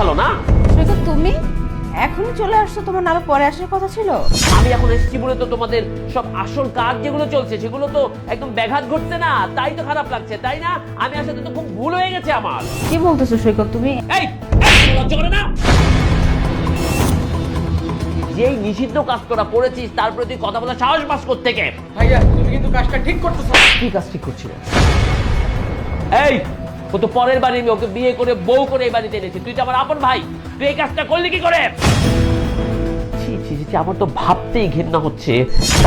ভালো না? সৈকত, তুমি এখনই চলে আসছো? তোমার আরো পরে আসার কথা ছিল। আমি এখন এসেছি বলে তো তোমাদের সব আসল কাজ যেগুলো চলছে সেগুলো তো একদম ব্যাঘাত ঘটছে না, তাই তো খারাপ লাগছে, তাই না? আমি আসলে তো খুব ভুল হয়ে গেছে আমার। কি বলতেছো সৈকত তুমি? এই লজ্জা করে না? যেই নিষিদ্ধ কাজ তোরা করেছিস তারপরে তুই কথা বলার সাহস পাস কোত্থেকে? ভাইয়া তুমি কিন্তু কাজটা ঠিক করতেছো। কি কাজ ঠিক করছিল? এই ও তো পরের বাড়ি, আমি ওকে বিয়ে করে বউ করে এই বাড়িতে এনেছি, তুই তো আমার আপন ভাই, তুই এই কাজটা করলি কি করে? ছি ছি ছি, আমার তো ভাবতেই ঘেন্না হচ্ছে।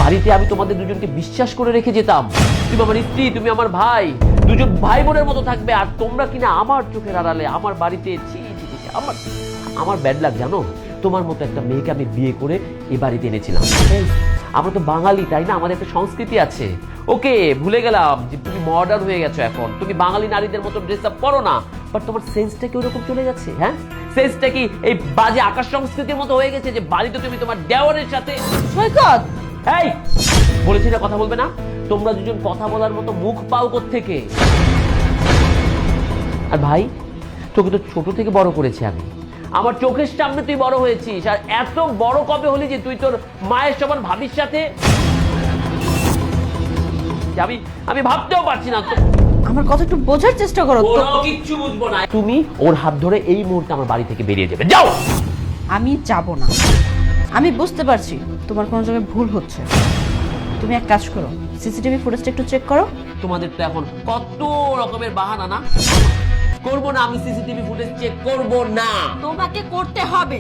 বাড়িতে আমি তোমাদের দুজনকে বিশ্বাস করে রেখে যেতাম, তুমি আমার স্ত্রী, তুমি আমার ভাই, দুজন ভাই বোনের মতো থাকবে, আর তোমরা কিনা আমার চোখের আড়ালে আমার বাড়িতে। ছি ছি ছি, আমার ব্যাড লাগ জানো, তোমার মতো একটা মেয়েকে আমি বিয়ে করে এই বাড়িতে এনেছিলাম। আমরা তো বাঙালি, তাই না? আমাদের একটা সংস্কৃতি আছে। ওকে, ভুলে গেলাম যে তুমি মডার্ন হয়ে গেছো, এখন তুমি বাঙালি নারীদের মতো ড্রেস আপ করো না, বাট তোমার সেন্সটা কি ওরকম চলে গেছে? হ্যাঁ, সেন্সটা কি এই বাজে আকাশ সংস্কৃতির মতো হয়ে গেছে যে বাড়িতে তুমি তোমার দেওয়ারের সাথে? সৈকত, এই বলেছি না কথা বলবে না? তোমরা দুজন কথা বলার মতো মুখ পাও কোত্থেকে? আর ভাই, তোকে তো ছোট থেকে বড় করেছি আমি, আমার চোখের সামনে তুই বড় হয়েছিস, আর এত বড় কবে হলি যে তুই তোর মায়ের সমান ভাবির সাথে? আমি ভাবতেও পারছি না। আমার কথা একটু বোঝার চেষ্টা করো। কিচ্ছু বুঝবো না। তুমি ওর হাত ধরে এই মুহূর্তে আমার বাড়ি থেকে বেরিয়ে যাবে, যাও। আমি যাব না। আমি বুঝতে পারছি তোমার কোনো জায়গায় ভুল হচ্ছে। তুমি এক কাজ করো, সিসিটিভি ফুটেজটা একটু চেক করো। তোমাদের তো এখন কত রকমের বাহানা না? করবো না, আমি সিসিটিভি ফুটেজ চেক করবো না। তোমাকে করতে হবে।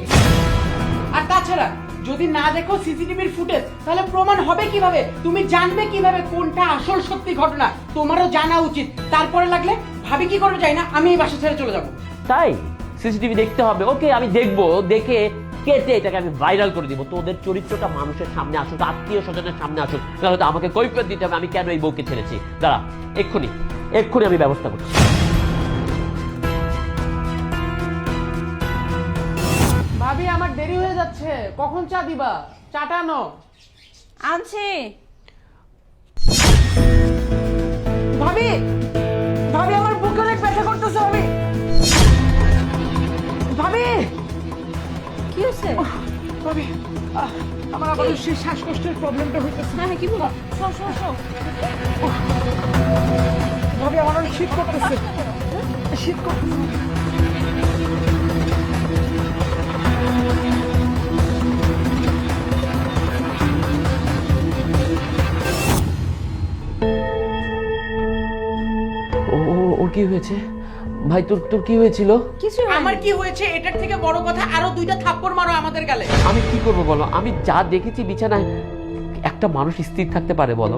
আর তাছাড়া যদি না দেখো সিসিটিভির ফুটেজ তাহলে প্রমাণ হবে কিভাবে? তুমি জানবে কিভাবে কোনটা আসল সত্যি ঘটনা? তোমারও জানা উচিত। তারপরে লাগলে ভাবি কি করে যাই না, আমি এই বাসা ছেড়ে চলে যাব। তাই সিসিটিভি দেখতে হবে? ওকে, আমি দেখবো, দেখে কেটে এটাকে আমি ভাইরাল করে দিব। তোদের চরিত্রটা মানুষের সামনে আসুক, আত্মীয় স্বজনের সামনে আসুক, তাহলে তো আমাকে কৈফিয়ত দিতে হবে আমি কেন এই বউকে ছেড়েছি। দাঁড়া, এক্ষুনি আমি ব্যবস্থা করছি। ভাবি আমার দেরি হয়ে যাচ্ছে, কখন চা দিবা? চাটা আনো। আনছি। ভাবি ভাবি আমার বুকে অনেক ব্যথা করতেছে। ভাবি ভাবি কি হয়েছে? ভাবি আমার আবার সেই শ্বাসকষ্টের প্রবলেমটা হইতেছে। হ্যাঁ হ্যাঁ, কি বলো? Show show show. ভাবি আমার অনেক শীত করতেছে, শীত করতেছে। ওর কি হয়েছে ভাই? তোর কি হয়েছিল? কিছু আমার কি হয়েছে এটার থেকে বড় কথা আরো দুইটা থাপ্পড় মারো আমাদের গালে। আমি কি করবো বলো? আমি যা দেখেছি বিছানায়, একটা মানুষ স্থির থাকতে পারে বলো?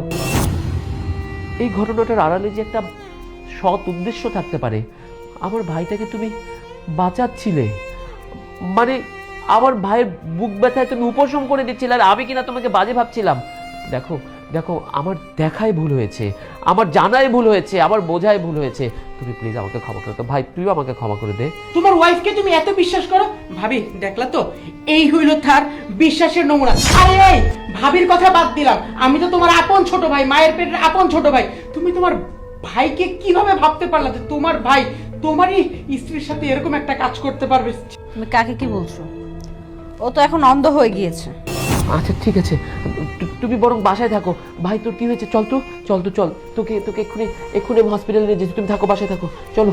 এই ঘটনাটার আড়ালে যে একটা সৎ উদ্দেশ্য থাকতে পারে। আমার ভাইটাকে তুমি বাঁচাচ্ছিলে, মানে আমার ভাইয়ের বুক ব্যথায় তুমি উপশম করে দিচ্ছিলে, আর আমি কিনা তোমাকে বাজে ভাবছিলাম। দেখো দেখো, আমার দেখাই ভুল হয়েছে, আমার জানাই ভুল হয়েছে, আমার বোঝাই ভুল হয়েছে। তুমি প্লিজ আমাকে ক্ষমা করে দাও ভাই, তুইও আমাকে ক্ষমা করে দে। তোমার ওয়াইফকে তুমি এত বিশ্বাস করো? ভাবি দেখলা তো, এই হইল তার বিশ্বাসের নমুনা। আরে এই ভাবির কথা বাদ দিলাম, আমি তো তোমার আপন ছোট ভাই, মায়ের পেটের আপন ছোট ভাই। তুমি তোমার ভাইকে কিভাবে ভাবতে পারলা যে তোমার ভাই তোমারই স্ত্রীর সাথে এরকম একটা কাজ করতে পারবে? তুমি কাকে কি বলছো? ও তো এখন অন্ধ হয়ে গিয়েছে। আচ্ছা ঠিক আছে, তুমি বরং বাসায় থাকো। ভাই তোর কি হয়েছে? চল তো চল, তোকে এক্ষুনি হসপিটালে নিয়ে যেতে। তুমি থাকো, বাসায় থাকো, চলো।